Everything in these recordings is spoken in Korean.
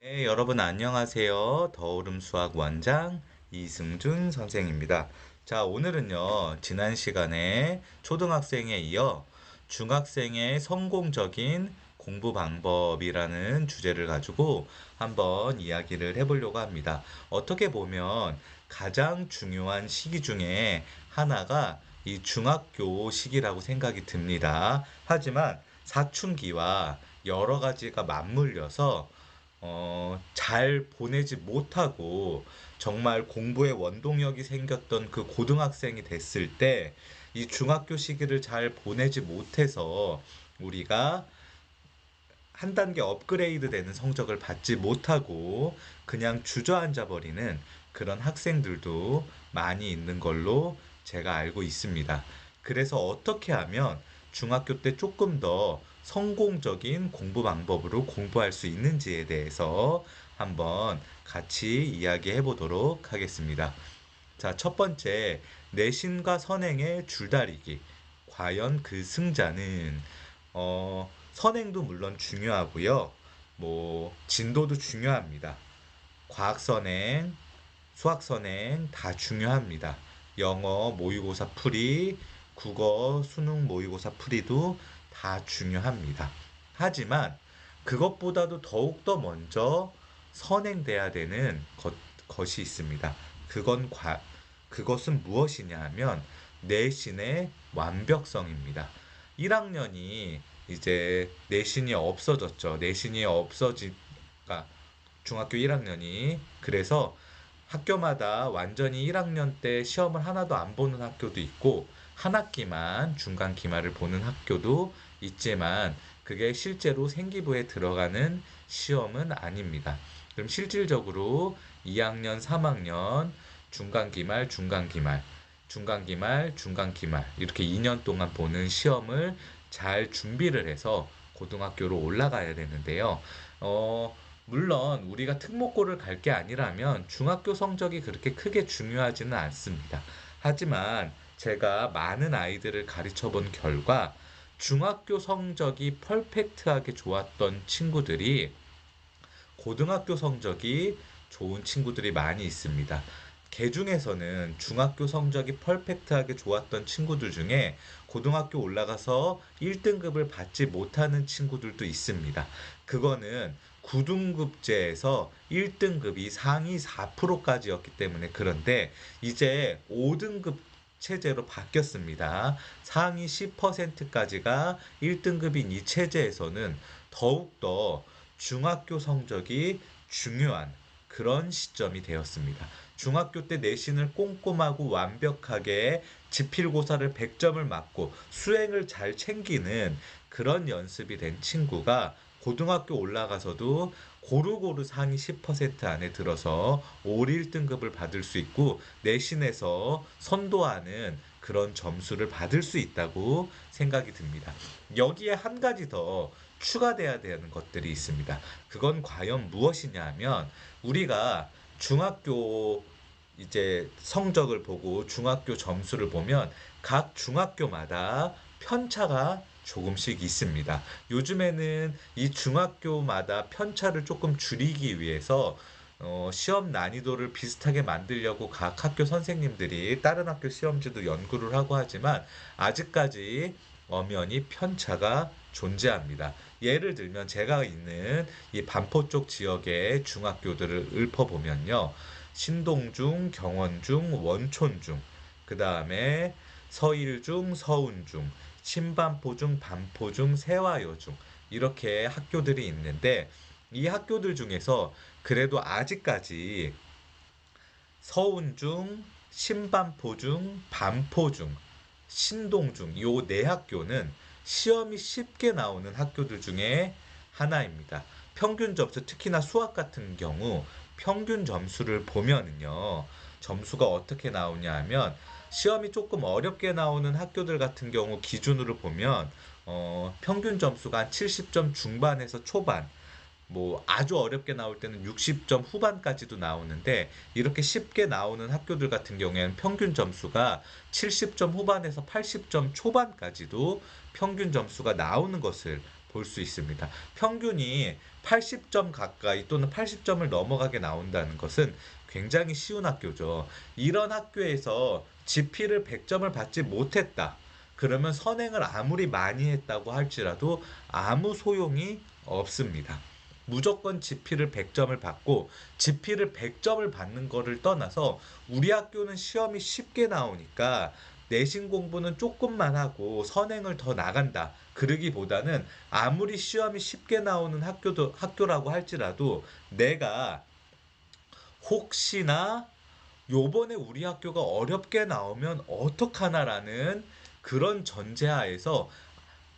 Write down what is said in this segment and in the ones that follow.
네, 여러분 안녕하세요. 더오름 수학 원장 이승준 선생입니다. 자, 오늘은요, 지난 시간에 초등학생에 이어 중학생의 성공적인 공부 방법이라는 주제를 가지고 한번 이야기를 해보려고 합니다. 어떻게 보면 가장 중요한 시기 중에 하나가 이 중학교 시기라고 생각이 듭니다. 하지만 사춘기와 여러 가지가 맞물려서 잘 보내지 못하고 정말 공부에 원동력이 생겼던 그 고등학생이 됐을 때 이 중학교 시기를 잘 보내지 못해서 우리가 한 단계 업그레이드 되는 성적을 받지 못하고 그냥 주저앉아 버리는 그런 학생들도 많이 있는 걸로 제가 알고 있습니다. 그래서 어떻게 하면 중학교 때 조금 더 성공적인 공부 방법으로 공부할 수 있는지에 대해서 한번 같이 이야기해 보도록 하겠습니다. 자, 첫 번째, 내신과 선행의 줄다리기. 과연 그 승자는, 선행도 물론 중요하고요. 진도도 중요합니다. 과학 선행, 수학 선행 다 중요합니다. 영어 모의고사 풀이, 국어 수능 모의고사 풀이도 다 중요합니다. 하지만 그것보다도 더욱더 먼저 선행돼야 되는 것이 있습니다. 그건 그것은 무엇이냐 하면 내신의 완벽성입니다. 1학년이 이제 내신이 없어졌죠. 내신이 없어지니까 중학교 1학년이 그래서 학교마다 완전히 1학년 때 시험을 하나도 안 보는 학교도 있고 한 학기만 중간 기말을 보는 학교도 있지만 그게 실제로 생기부에 들어가는 시험은 아닙니다. 그럼 실질적으로 2학년, 3학년 중간 기말, 중간 기말, 중간 기말, 중간 기말 이렇게 2년 동안 보는 시험을 잘 준비를 해서 고등학교로 올라가야 되는데요. 물론 우리가 특목고를 갈 게 아니라면 중학교 성적이 그렇게 크게 중요하지는 않습니다. 하지만 제가 많은 아이들을 가르쳐 본 결과 중학교 성적이 퍼펙트하게 좋았던 친구들이 고등학교 성적이 좋은 친구들이 많이 있습니다. 개 중에서는 중학교 성적이 퍼펙트하게 좋았던 친구들 중에 고등학교 올라가서 1등급을 받지 못하는 친구들도 있습니다. 그거는 9등급제에서 1등급이 상위 4%까지였기 때문에 그런데 이제 5등급 체제로 바뀌었습니다. 상위 10%까지가 1등급인 이 체제에서는 더욱더 중학교 성적이 중요한 그런 시점이 되었습니다. 중학교 때 내신을 꼼꼼하고 완벽하게 지필고사를 100점을 맞고 수행을 잘 챙기는 그런 연습이 된 친구가 고등학교 올라가서도 고루고루 상위 10% 안에 들어서 올 1등급을 받을 수 있고 내신에서 선도하는 그런 점수를 받을 수 있다고 생각이 듭니다. 여기에 한 가지 더 추가돼야 되는 것들이 있습니다. 그건 과연 무엇이냐 하면 우리가 중학교 이제 성적을 보고 중학교 점수를 보면 각 중학교마다 편차가 조금씩 있습니다. 요즘에는 이 중학교마다 편차를 조금 줄이기 위해서 시험 난이도를 비슷하게 만들려고 각 학교 선생님들이 다른 학교 시험지도 연구를 하고 하지만 아직까지 엄연히 편차가 존재합니다. 예를 들면 제가 있는 이 반포 쪽 지역의 중학교들을 읊어보면요. 신동중, 경원중, 원촌중, 그 다음에 서일중, 서운중, 신반포중, 반포중, 세화여중 이렇게 학교들이 있는데 이 학교들 중에서 그래도 아직까지 서운중, 신반포중, 반포중, 신동중 요 네 학교는 시험이 쉽게 나오는 학교들 중에 하나입니다. 평균 점수 특히나 수학 같은 경우 평균 점수를 보면은요. 점수가 어떻게 나오냐 하면 시험이 조금 어렵게 나오는 학교들 같은 경우 기준으로 보면 평균 점수가 한 70점 중반에서 초반 아주 어렵게 나올 때는 60점 후반까지도 나오는데 이렇게 쉽게 나오는 학교들 같은 경우에는 평균 점수가 70점 후반에서 80점 초반까지도 평균 점수가 나오는 것을 볼 수 있습니다. 평균이 80점 가까이 또는 80점을 넘어가게 나온다는 것은 굉장히 쉬운 학교죠. 이런 학교에서 GP를 100점을 받지 못했다. 그러면 선행을 아무리 많이 했다고 할지라도 아무 소용이 없습니다. 무조건 GP를 100점을 받고 GP를 100점을 받는 거를 떠나서 우리 학교는 시험이 쉽게 나오니까 내신 공부는 조금만 하고 선행을 더 나간다. 그러기보다는 아무리 시험이 쉽게 나오는 학교라고 할지라도 내가 혹시나 요번에 우리 학교가 어렵게 나오면 어떡하나라는 그런 전제하에서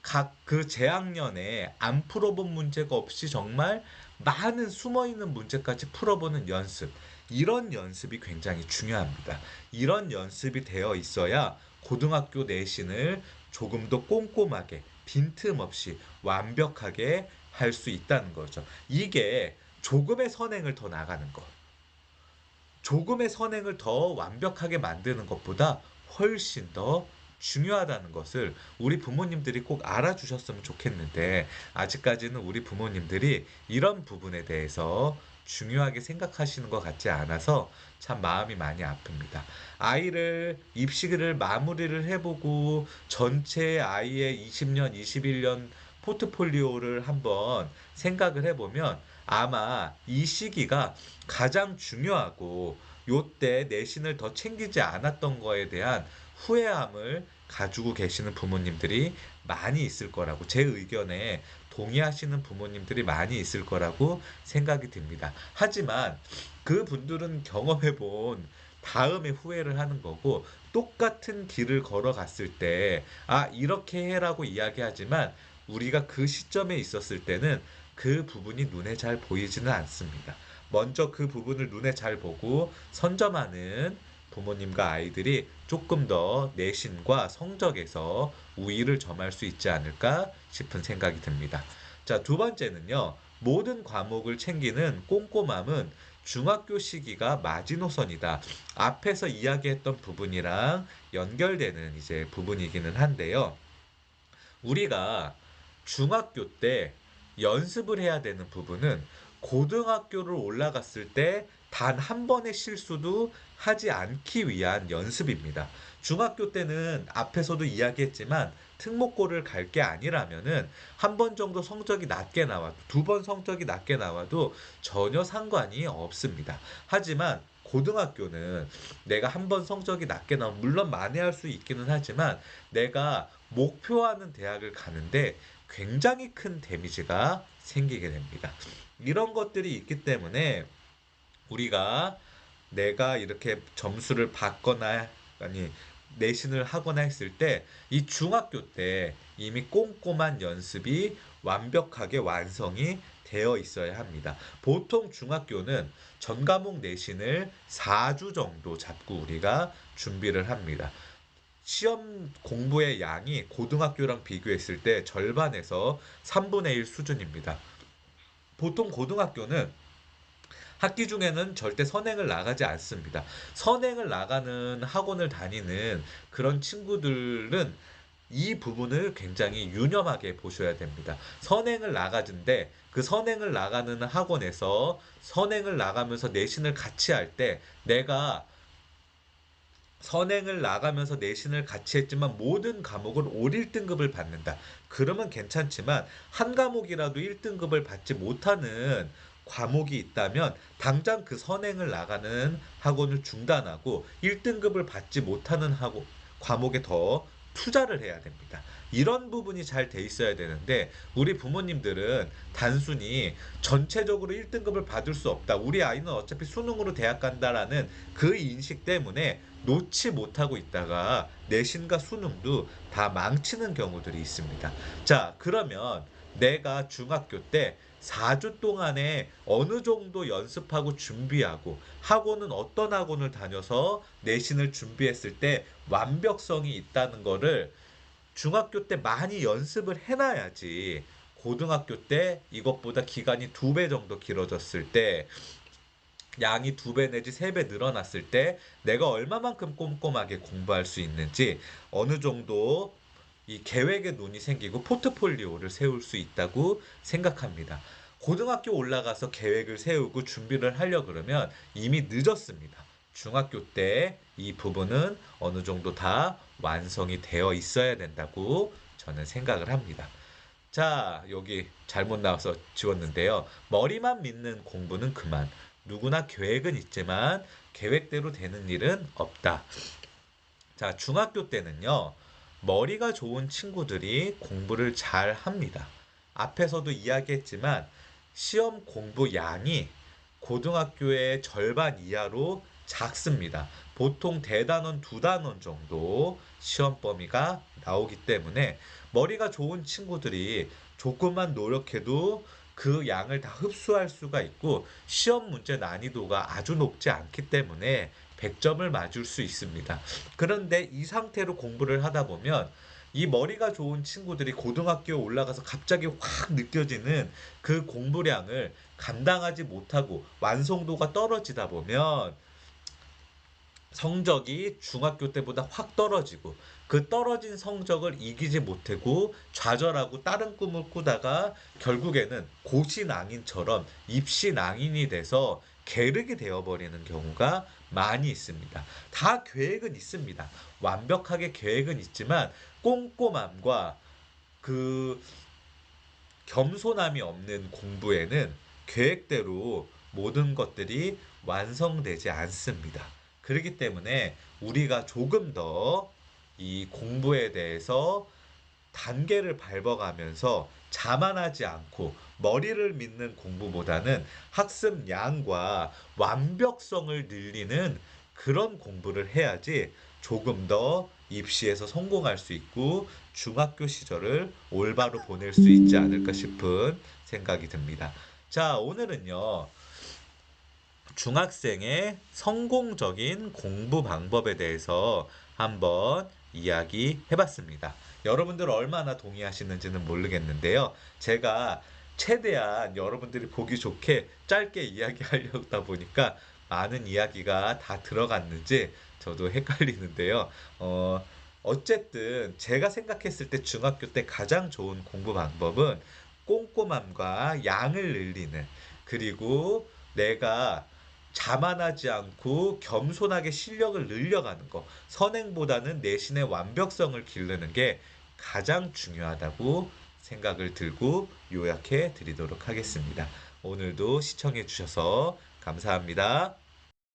각 그 재학년에 안 풀어본 문제가 없이 정말 많은 숨어있는 문제까지 풀어보는 연습. 이런 연습이 굉장히 중요합니다. 이런 연습이 되어 있어야 고등학교 내신을 조금 더 꼼꼼하게 빈틈없이 완벽하게 할 수 있다는 거죠. 이게 조금의 선행을 더 나가는 것. 조금의 선행을 더 완벽하게 만드는 것보다 훨씬 더 중요하다는 것을 우리 부모님들이 꼭 알아주셨으면 좋겠는데 아직까지는 우리 부모님들이 이런 부분에 대해서 중요하게 생각하시는 것 같지 않아서 참 마음이 많이 아픕니다. 아이를 입시를 마무리를 해보고 전체 아이의 20년, 21년 포트폴리오를 한번 생각을 해보면 아마 이 시기가 가장 중요하고 요때 내신을 더 챙기지 않았던 거에 대한 후회함을 가지고 계시는 부모님들이 많이 있을 거라고 제 의견에 동의하시는 부모님들이 많이 있을 거라고 생각이 듭니다. 하지만 그분들은 경험해 본 다음에 후회를 하는 거고 똑같은 길을 걸어갔을 때 이렇게 해라고 이야기하지만 우리가 그 시점에 있었을 때는 그 부분이 눈에 잘 보이지는 않습니다. 먼저 그 부분을 눈에 잘 보고 선점하는 부모님과 아이들이 조금 더 내신과 성적에서 우위를 점할 수 있지 않을까 싶은 생각이 듭니다. 자, 두 번째는요. 모든 과목을 챙기는 꼼꼼함은 중학교 시기가 마지노선이다. 앞에서 이야기했던 부분이랑 연결되는 이제 부분이기는 한데요. 우리가 중학교 때 연습을 해야 되는 부분은 고등학교를 올라갔을 때 단 한 번의 실수도 하지 않기 위한 연습입니다. 중학교 때는 앞에서도 이야기했지만 특목고를 갈 게 아니라면은 한 번 정도 성적이 낮게 나와도 두 번 성적이 낮게 나와도 전혀 상관이 없습니다. 하지만 고등학교는 내가 한 번 성적이 낮게 나오면 물론 만회할 수 있기는 하지만 내가 목표하는 대학을 가는데 굉장히 큰 데미지가 생기게 됩니다. 이런 것들이 있기 때문에 우리가 내가 이렇게 점수를 받거나 아니 내신을 하거나 했을 때 이 중학교 때 이미 꼼꼼한 연습이 완벽하게 완성이 되어 있어야 합니다. 보통 중학교는 전 과목 내신을 4주 정도 잡고 우리가 준비를 합니다. 시험 공부의 양이 고등학교랑 비교했을 때 절반에서 3분의 1 수준입니다. 보통 고등학교는 학기 중에는 절대 선행을 나가지 않습니다. 선행을 나가는 학원을 다니는 그런 친구들은 이 부분을 굉장히 유념하게 보셔야 됩니다. 선행을 나가는데 그 선행을 나가는 학원에서 선행을 나가면서 내신을 같이 할 때 내가 선행을 나가면서 내신을 같이 했지만 모든 과목을 올 1등급을 받는다. 그러면 괜찮지만 한 과목이라도 1등급을 받지 못하는 과목이 있다면 당장 그 선행을 나가는 학원을 중단하고 1등급을 받지 못하는 과목에 더 투자를 해야 됩니다. 이런 부분이 잘 돼 있어야 되는데 우리 부모님들은 단순히 전체적으로 1등급을 받을 수 없다. 우리 아이는 어차피 수능으로 대학 간다라는 그 인식 때문에 놓지 못하고 있다가 내신과 수능도 다 망치는 경우들이 있습니다. 자, 그러면 내가 중학교 때 4주 동안에 어느 정도 연습하고 준비하고 학원은 어떤 학원을 다녀서 내신을 준비했을 때 완벽성이 있다는 거를 중학교 때 많이 연습을 해놔야지 고등학교 때 이것보다 기간이 2배 정도 길어졌을 때 양이 2배 내지 3배 늘어났을 때 내가 얼마만큼 꼼꼼하게 공부할 수 있는지 어느 정도 이 계획에 눈이 생기고 포트폴리오를 세울 수 있다고 생각합니다. 고등학교 올라가서 계획을 세우고 준비를 하려 그러면 이미 늦었습니다. 중학교 때 이 부분은 어느 정도 다 완성이 되어 있어야 된다고 저는 생각을 합니다. 자, 여기 잘못 나와서 지웠는데요. 머리만 믿는 공부는 그만. 누구나 계획은 있지만 계획대로 되는 일은 없다. 자, 중학교 때는요. 머리가 좋은 친구들이 공부를 잘 합니다. 앞에서도 이야기했지만 시험 공부 양이 고등학교의 절반 이하로 작습니다. 보통 대단원, 두단원 정도 시험 범위가 나오기 때문에 머리가 좋은 친구들이 조금만 노력해도 그 양을 다 흡수할 수가 있고 시험 문제 난이도가 아주 높지 않기 때문에 100점을 맞을 수 있습니다. 그런데 이 상태로 공부를 하다 보면 이 머리가 좋은 친구들이 고등학교에 올라가서 갑자기 확 느껴지는 그 공부량을 감당하지 못하고 완성도가 떨어지다 보면 성적이 중학교 때보다 확 떨어지고 그 떨어진 성적을 이기지 못하고 좌절하고 다른 꿈을 꾸다가 결국에는 고시낭인처럼 입시낭인이 돼서 계륵이 되어버리는 경우가 많이 있습니다. 다 계획은 있습니다. 완벽하게 계획은 있지만 꼼꼼함과 그 겸손함이 없는 공부에는 계획대로 모든 것들이 완성되지 않습니다. 그렇기 때문에 우리가 조금 더 이 공부에 대해서 단계를 밟아가면서 자만하지 않고 머리를 믿는 공부보다는 학습 양과 완벽성을 늘리는 그런 공부를 해야지 조금 더 입시에서 성공할 수 있고 중학교 시절을 올바로 보낼 수 있지 않을까 싶은 생각이 듭니다. 자, 오늘은요. 중학생의 성공적인 공부 방법에 대해서 한번 이야기해 봤습니다. 여러분들 얼마나 동의하시는지는 모르겠는데요. 제가 최대한 여러분들이 보기 좋게 짧게 이야기하려다 보니까 많은 이야기가 다 들어갔는지 저도 헷갈리는데요. 어쨌든 제가 생각했을 때 중학교 때 가장 좋은 공부 방법은 꼼꼼함과 양을 늘리는 그리고 내가 자만하지 않고 겸손하게 실력을 늘려가는 거. 선행보다는 내신의 완벽성을 기르는 게 가장 중요하다고 생각을 들고 요약해 드리도록 하겠습니다. 오늘도 시청해 주셔서 감사합니다.